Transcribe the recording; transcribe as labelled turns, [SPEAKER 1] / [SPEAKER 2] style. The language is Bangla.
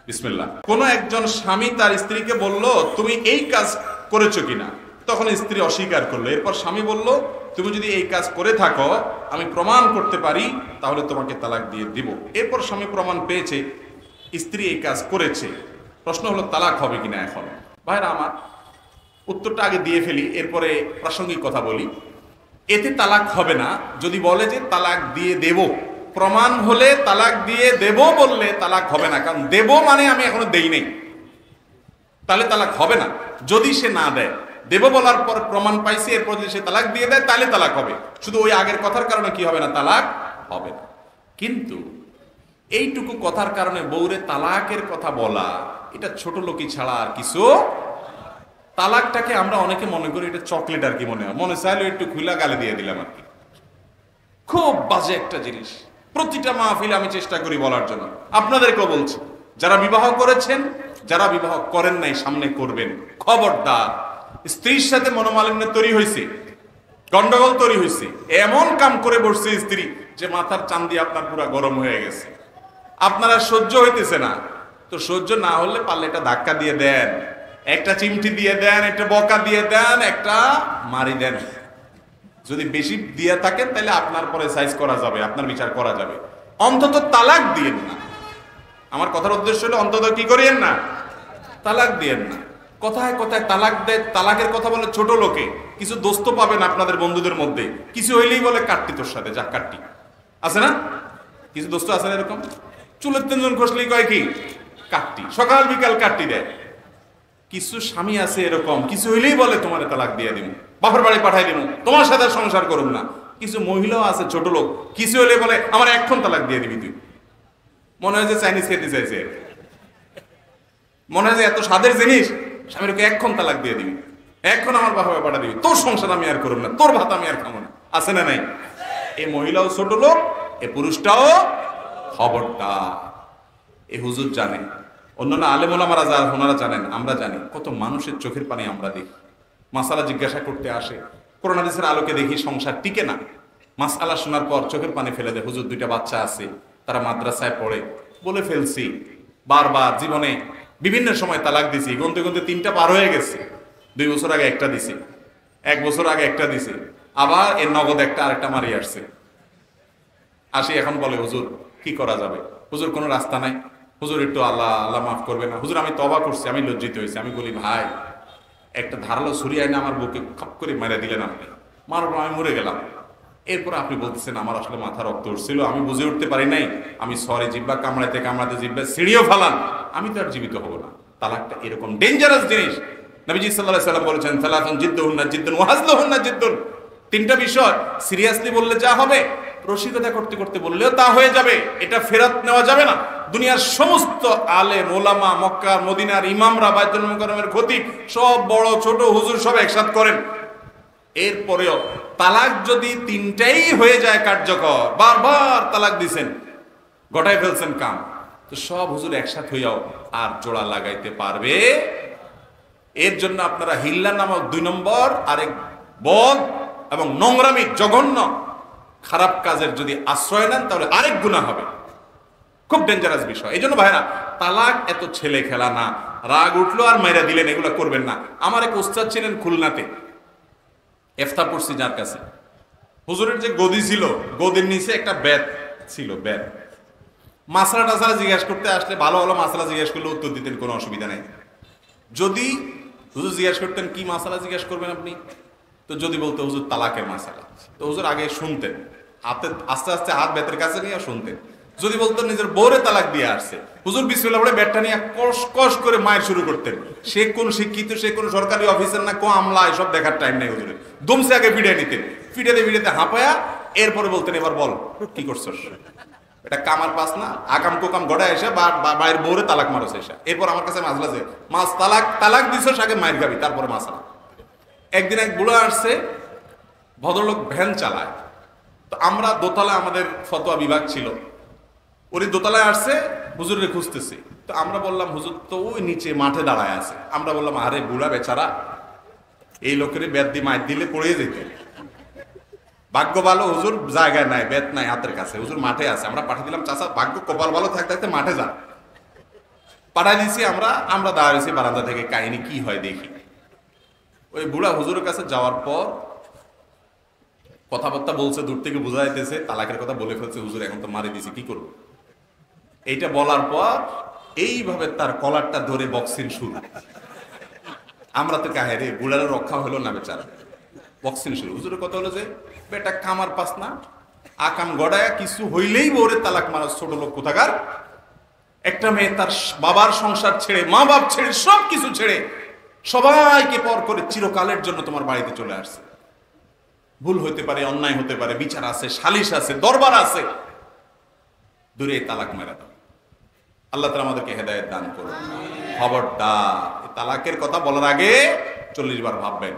[SPEAKER 1] বিসমিল্লাহ। কোন একজন স্বামী তার স্ত্রীকে বলল, তুমি এই কাজ করেছো কিনা? তখন স্ত্রী অস্বীকার করলো। এরপর স্বামী বলল, তুমি যদি এই কাজ করে থাকো, আমি প্রমাণ করতে পারি, তাহলে তোমাকে তালাক দিয়ে দিব। এরপর স্বামী প্রমাণ পেয়েছে স্ত্রী এই কাজ করেছে। প্রশ্ন হলো তালাক হবে কিনা। এখন ভাইরা আমার, উত্তরটা আগে দিয়ে ফেলি, এরপরে প্রাসঙ্গিক কথা বলি। এতে তালাক হবে না যদি বলে যে তালাক দিয়ে দেব, প্রমাণ হলে তালাক দিয়ে দেব বললে তালাক হবে না, কারণ দেব মানে আমি এখনো দেই নাই, তাহলে তালাক হবে না। যদি সে না দেয়, দেব বলার পর প্রমাণ পাইছে, এরপর যদি সে তালাক দিয়ে দেয় তাহলে তালাক হবে। শুধু ওই আগের কথার কারণে কি হবে না? তালাক হবে না। কিন্তু এইটুকু কথার কারণে বউরে তালাকের কথা বলা, এটা ছোট লোকই ছাড়া আর কিছু। তালাকটাকে আমরা অনেকে মনে করি এটা চকলেট আর কি, মনে চাইলো একটু খুলা গালে দিয়ে দিলাম আর কি। খুব বাজে একটা জিনিস। প্রতিটা মাহফিলে আমি চেষ্টা করি বলার জন্য, আপনাদেরকেও বলছি, যারা বিবাহ করেছেন, যারা বিবাহ করেন নাই সামনে করবেন, খবরদার। স্ত্রীর সাথে মনোমালিন্য তৈরি হয়েছে, গন্ডগোল তৈরি হয়েছে, এমন কাম করে বসছে স্ত্রী যে মাথার চান্দি আপনার পুরো গরম হয়ে গেছে, আপনারা সহ্য হইতেছে না। তো সহ্য না হলে পারলে একটা ধাক্কা দিয়ে দেন, একটা চিমটি দিয়ে দেন, একটা বকা দিয়ে দেন, একটা মারি দেন। যদি বেশি দিয়ে থাকেন তাহলে আপনার পরে সাইজ করা যাবে, আপনার বিচার করা যাবে। অন্তত তালাক দিয়েন না। আমার কথার উদ্দেশ্য হলো অন্তত কি করিয়েন না? তালাক দিয়েন না। কথায় কথায় তালাক দেয়, তালাকের কথা বলে ছোট লোকে। কিছু দোস্ত পাবেন আপনাদের বন্ধুদের মধ্যে, কিছু হইলেই বলে কাটতি তোর সাথে, যা কাটতি। আছে না? কিছু দোস্ত আছে না এরকম? চুলের তিনজন খসলেই কয় কি কাটতি, সকাল বিকাল কাটতি দেয়। কিছু স্বামী আছে এরকম, কিছু হইলেই বলে তোমার তালাক দিয়ে দিব, বাপের বাড়ি পাঠাই দিব, তোমার সাথে সংসার করুন না। কিছু মহিলাও আছে ছোট লোক, কিছু হলে বলে আমার এখন তালাক দিয়ে দিবি তুই। মনে হয় যে চাইনিজ খেতে চাইছে, মনে হয় যে এত স্বাদের জিনিস, স্বামীকে এখন তালাক দিয়ে দিবি, এখন আমার বাপে পাঠা দিবি, তোর সংসার আমি আর করুন না, তোর ভাত আমি আর খাবো না। আছে না নাই? এই মহিলাও ছোট লোক, এ পুরুষটাও খবরদার। এ হুজুর জানেন, অন্যান্য আলেম ওলামারা যারা, ওনারা জানেন, আমরা জানি কত মানুষের চোখের পানি আমরা দেখি। মাসালা জিজ্ঞাসা করতে আসে, কোরআন হাদিসের আলোকে দেখি সংসার টিকে না। মাসআলা শোনার পর চোখের পানি ফেলে দেয়। হুজুর, দুইটা বাচ্চা আছে, তারা মাদ্রাসায় পড়ে, বলে ফেলছি বারবার জীবনে বিভিন্ন সময় তালাক দিছি, গুনতে গুনতে 3টা পার হয়ে গেছে। 2 বছর আগে একটা দিছি, 1 বছর আগে একটা দিছি, আবার এর নগদ একটা আরেকটা মারি আসছে। আসি এখন বলে হুজুর কি করা যাবে? হুজুর কোনো রাস্তা নাই, হুজুর একটু আল্লাহ আল্লাহ মাফ করবে না হুজুর, আমি তওবা করছি, আমি লজ্জিত হয়েছি। আমি বলি ভাই, একটা ধারালো ছুরি আইনে আমার বুকে খপ করে মেরে দিলেন আপনি, মারব, আমি মরে গেলাম। এরপর আপনি বলতেছেন আমার আসলে মাথা রক্ত উঠছিল, আমি বুঝে উঠতে পারি নাই, আমি সরি, জিব্বা কামড়াইতে কামড়াতে জিব্বা ছিঁড়িও ফেলান, আমি তো আর জীবিত হব না। তালাকটা এরকম ডেঞ্জারাস জিনিস। নবীজি সাল্লাল্লাহু আলাইহি ওয়াসাল্লাম বলেছেন, সালাতুন জিদ্দুহুন্না জিদ্দুন ওয়া হাজলুহুন্না জিদ্দুন। 3টা বিষয় সিরিয়াসলি বললে যা হবে, রসিকতা করতে করতে বললেও তা হয়ে যাবে। এটা ফেরত নেওয়া যাবে না। দুনিয়ার সমস্ত আলেম ওলামা, মক্কার মদিনার ইমামরা, বাইতুল মুকাররমের খতিব, সব বড় ছোট হুজুর সব একসাথে করেন। এরপরেও তালাক যদি 3টাই হয়ে যায় কার্যকর, বারবার তালাক দিছেন, গটাই ফেলছেন কাম, তো সব হুজুর একসাথে হইয়াও আর জোড়া লাগাইতে পারবে? এর জন্য আপনারা হিল্লা নামক 2 নম্বর আরেক বদ এবং নোংরামি, জঘন্য খারাপ কাজের যদি আশ্রয় নেন, তাহলে আরেক গুনাহ হবে। খুব ডেঞ্জারাস বিষয়। এই জন্য ভাইরা, তালাক এত ছেলে খেলা না, রাগ উঠলো আর মাইরা দিলেন, এগুলো করবেন না। আমার এক উস্তাদ ছিলেন খুলনাতে, ইফতা পড়ছি যার কাছে, হুজুরের যে গদি ছিল, গদির নিচে একটা বেত ছিল, বেত। মাসলা টাসলা জিজ্ঞাসা করতে আসলে, ভালো ভালো মাসলা জিজ্ঞাসা করলে উত্তর দিতেন, কোনো অসুবিধা নেই। যদি হুজুর জিজ্ঞাসা করতেন কি মাসলা জিজ্ঞাসা করবেন আপনি, তো যদি বলতো হুজুর তালাকের মাসালা, তো হুজুর আগে শুনতেন, হাতে আস্তে আস্তে হাত বেতের কাছে নিয়ে শুনতেন। যদি বলতেন নিজের বউরে তালাক দিয়ে আসছে, হুজুর বিসমিল্লাহ বলে ব্যাটটা নিয়ে কস কস করে মায়ের শুরু করতেন। সে কোন শিক্ষিত, সে কোন সরকারি অফিসার না, কোন আমলা, এসব দেখার টাইম নেই হুজুরের। দমসে আগে ফিরে নিতেন, ফিটাতে ফিটাতে হাঁপায়া এরপরে বলতেন, এবার বল কি করছস, এটা কামার পাস না, আকাম কোকাম গড়ায় এসে মায়ের বউরে তালাক মারছে এসে। এরপর আমার কাছে মাসলা যে মাস তালাক দিছস, আগে মায়ের গাবি, তারপরে মাসলা। একদিন এক বুড়ো আসছে, ভদ্রলোক ভ্যান চালায়, তো আমরা দোতলা, আমাদের ফতোয়া বিভাগ ছিল, ওই দোতলায় আসছে, হুজুরে খুঁজতেছি। তো আমরা বললাম হুজুর তো ওই নিচে মাঠে দাঁড়ায় আছে। আমরা বললাম আরে বুড়া বেচারা, এই লোকের বেত দিয়ে মাইর দিলে পড়ে যেত। ভাগ্য ভালো হুজুর জায়গায় নাই, বেত নাই হাতের কাছে, হুজুর মাঠে আছে। আমরা পাঠিয়ে দিলাম, চাচা ভাগ্য কপাল ভালো থাকতে থাকতে মাঠে যান। পাঠাই দিছি আমরা দাঁড়িয়েছি বারান্দা থেকে, কাহিনী কি হয় দেখি। ওই বুড়া হুজুরের কাছে যাওয়ার পর কথাবার্তা বলছে, দূর থেকে বোঝা যাইতেছে তালাকের কথা বলে ফেলছে। হুজুর এখন তো মারি দিছি, কি করবো? এইটা বলার পর এইভাবে তার কলারটা ধরে বক্সিং শুরু। আমরা তো কাহেরে বুড়ার রক্ষা হলো না বেচারা, বক্সিং শুরু। হুজুরের কথা হলো যে বেটা কামার পাস না, আকাম গড়ায় কিছু হইলেই ওরে তালাক মারা, ছোট লোক কোথাকার। একটা মেয়ে তার বাবার সংসার ছেড়ে, মা বাপ ছেড়ে, সব কিছু ছেড়ে সবাইকে পর করে চিরকালের জন্য তোমার বাড়িতে চলে আসছে। ভুল হতে পারে, অন্যায় হতে পারে, বিচার আছে, সালিশ আছে, দরবার আছে, দূরে তালাক মেরা দাও। আল্লাহ তাআলা আমাদেরকে হেদায়েত দান করুন। খবরদার তালাকের কথা বলার আগে 40 বার ভাববেন।